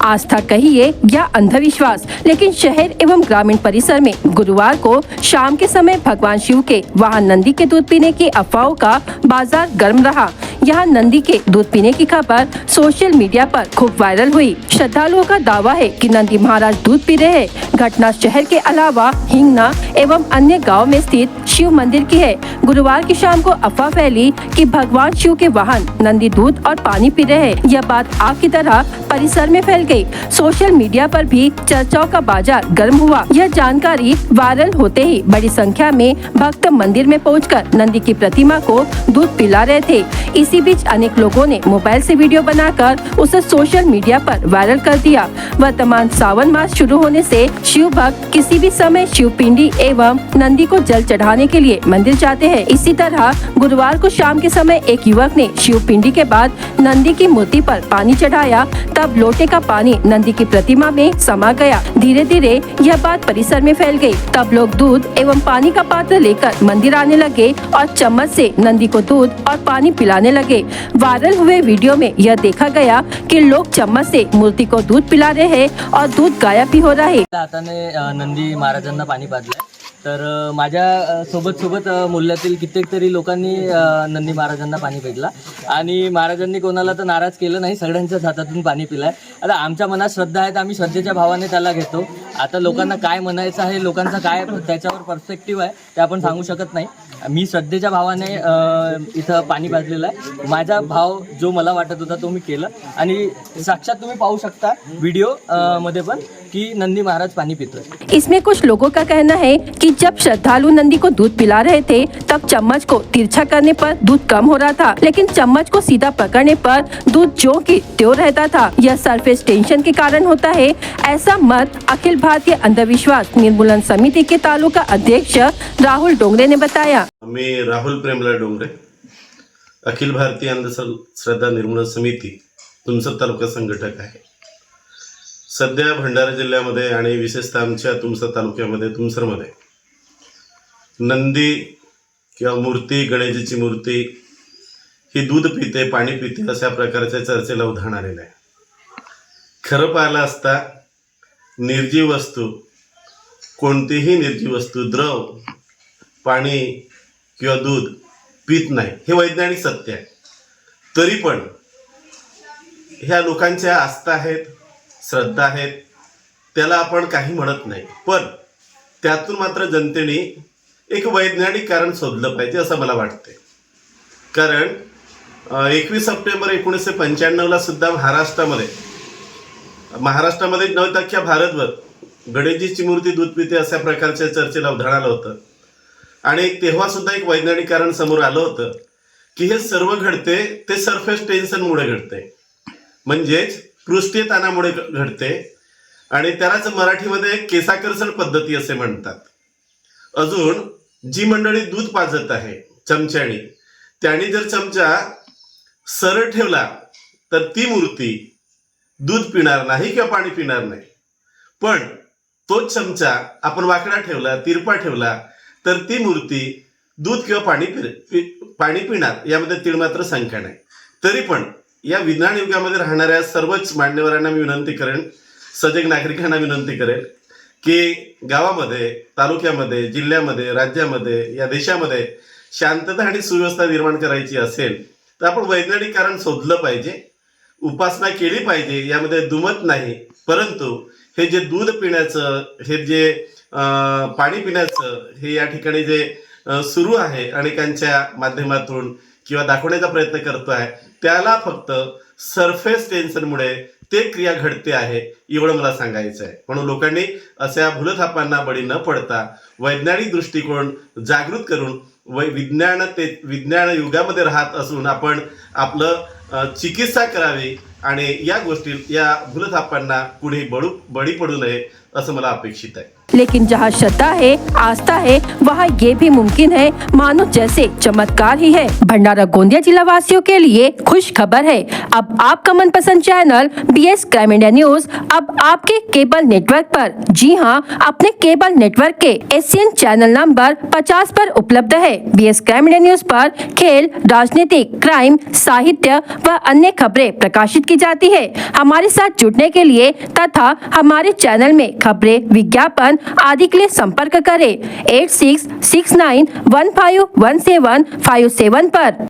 आस्था कहिए या अंधविश्वास, लेकिन शहर एवं ग्रामीण परिसर में गुरुवार को शाम के समय भगवान शिव के वाहन नंदी के दूध पीने की अफवाहों का बाजार गर्म रहा। यहाँ नंदी के दूध पीने की खबर सोशल मीडिया पर खूब वायरल हुई। श्रद्धालुओं का दावा है कि नंदी महाराज दूध पी रहे हैं। घटना शहर के अलावा हिंगना एवं अन्य गांव में स्थित शिव मंदिर की है। गुरुवार की शाम को अफवाह फैली कि भगवान शिव के वाहन नंदी दूध और पानी पी रहे हैं। यह बात आग की तरह परिसर में फैल गई। सोशल मीडिया पर भी चर्चाओं का बाजार गर्म हुआ। यह जानकारी वायरल होते ही बड़ी संख्या में भक्त मंदिर में पहुंचकर नंदी की प्रतिमा को दूध पिला रहे थे। इसी बीच अनेक लोगों ने मोबाइल से वीडियो बनाकर उसे सोशल मीडिया पर वायरल कर दिया। वर्तमान सावन मास शुरू होने से शिव भक्त किसी भी समय शिव पिंडी एवं नंदी को जल चढ़ाने के लिए मंदिर जाते हैं। इसी तरह गुरुवार को शाम के समय एक युवक ने शिव पिंडी के बाद नंदी की मूर्ति पर पानी चढ़ाया। तब लोटे का पानी नंदी की प्रतिमा में समा गया। धीरे धीरे यह बात परिसर में फैल गई। तब लोग दूध एवं पानी का पात्र लेकर मंदिर आने लगे और चम्मच से नंदी को दूध और पानी पिलाने लगे। वायरल हुए वीडियो में यह देखा गया कि लोग चम्मच से मूर्ति को दूध पिला रहे हैं और दूध गायब भी हो रहा है। हाताने नंदी महाराजांना पाणी पाजलंय, तर माझ्या सोबत मूल्यातील कित्येक तरी लोकांनी नंदी महाराजांना पाणी पिलं आणि महाराजांनी कोणाला तर नाराज केलं नाही, सगळ्यांच्याच हातातून पाणी पिलंय। आता आमच्या मनात श्रद्धा आहे, आम्ही श्रद्धेच्या भावाने त्याला घेतो। आता लोकांना काय म्हणायचं आहे, लोकांचा काय त्याच्यावर पर्स्पेक्टिव्ह आहे ते आपण सांगू शकत नाही। मी श्रद्धेच्या भावाने इथं पाणी पाजलेलं आहे। माझा भाव जो मला वाटत होता तो मी केलं आणि साक्षात तुम्ही पाहू शकता व्हिडिओ मध्ये पण कि नंदी महाराज पानी पीते। इसमें कुछ लोगों का कहना है कि जब श्रद्धालु नंदी को दूध पिला रहे थे तब चम्मच को तिरछा करने पर दूध कम हो रहा था, लेकिन चम्मच को सीधा पकड़ने पर दूध जो की त्यों रहता था। यह सरफेस टेंशन के कारण होता है, ऐसा मत अखिल भारतीय अंधविश्वास निर्मूलन समिति के तालुका अध्यक्ष राहुल डोंगरे ने बताया। मी राहुल प्रेमला डोंगरे, अखिल भारतीय अंधश्रद्धा निर्मूलन समिती तुमसर तालुका संघटक आहे। सध्या भंडारा जिल्ह्यामध्ये आणि विशेषतः आमच्या तुमसर तालुक्यामध्ये तुमसरमध्ये नंदी किंवा मूर्ती, गणेशाची मूर्ती ही दूध पिते, पाणी पिते अशा प्रकारच्या चर्चेला उधाण आलेलं आहे। खरं पाहिलं असता निर्जीव वस्तू, कोणतीही निर्जीव वस्तू द्रव, पाणी किंवा दूध पित नाही, हे वैज्ञानिक सत्य आहे। तरी पण ह्या लोकांच्या आस्था आहेत, श्रद्धा आहेत, त्याला आपण काही म्हणत नाही। पण त्यातून मात्र जनतेने एक वैज्ञानिक कारण शोधलं पाहिजे असं मला वाटते। कारण 21 सप्टेंबर 1995 ला सुद्धा महाराष्ट्रामध्ये नव्हे तर अख्ख्या भारतभर गणेशजीची मूर्ती दूध पिते अशा प्रकारच्या चर्चेला उधाण आलं होतं। आणि तेव्हा सुद्धा एक वैज्ञानिक कारण समोर आलं होतं की हे सर्व घडते ते सरफेस टेन्शनमुळे घडते, म्हणजेच पृष्ठीय ताणामुळे घडते आणि त्यालाच मराठीमध्ये केसाकर्षण पद्धती असे म्हणतात। अजून जी मंडळी दूध पाजत आहे चमच्याने, त्यांनी जर चमचा सरळ ठेवला तर ती मूर्ती दूध पिणार नाही किंवा पाणी पिणार नाही। पण तोच चमचा आपण वाकडा ठेवला, तिरपा ठेवला तर ती मूर्ती दूध किंवा पाणी पिणार, यामध्ये तीळमात्र शंका नाही। तरी पण या विज्ञान युगामध्ये राहणाऱ्या सर्वच मान्यवरांना मी विनंती करेन, सजग नागरिकांना विनंती करेन की गावामध्ये, तालुक्यामध्ये, जिल्ह्यामध्ये, राज्यामध्ये, या देशामध्ये शांतता आणि सुव्यवस्था निर्माण करायची असेल तर आपण वैज्ञानिक कारण शोधलं पाहिजे, उपासना केली पाहिजे, यामध्ये दुमत नाही। परंतु हे जे दूध पिण्याचं, हे जे पाणी पिण्याचं, हे या ठिकाणी जे सुरू आहे अनेकांच्या माध्यमातून किंवा दाखवण्याचा प्रयत्न करतो आहे, त्याला फक्त सरफेस टेन्शनमुळे ते क्रिया घडते आहे एवढं मला सांगायचं आहे। म्हणून लोकांनी अशा भूलथापांना बळी न पडता वैज्ञानिक दृष्टिकोन जागृत करून विज्ञान युगामध्ये राहत असून आपण आपलं चिकित्सा करावी आणि या गोष्टी, या भूलथापांना पुढे बळी पडू नये असं मला अपेक्षित आहे। लेकिन जहाँ श्रद्धा है, आस्था है, वहाँ ये भी मुमकिन है मानो जैसे चमत्कार ही है। भंडारा गोंदिया जिला वासियों के लिए खुश खबर है। अब आपका मनपसंद channel BS crime India news अब आपके केबल नेटवर्क पर, जी हाँ, अपने केबल नेटवर्क के SCN चैनल नंबर 50 पर उपलब्ध है। BS क्राइम इंडिया न्यूज पर खेल, राजनीतिक, क्राइम, साहित्य व अन्य खबरें प्रकाशित की जाती है। हमारे साथ जुड़ने के लिए तथा हमारे चैनल में खबरें, विज्ञापन आदि के लिए संपर्क करें 8669151757 पर।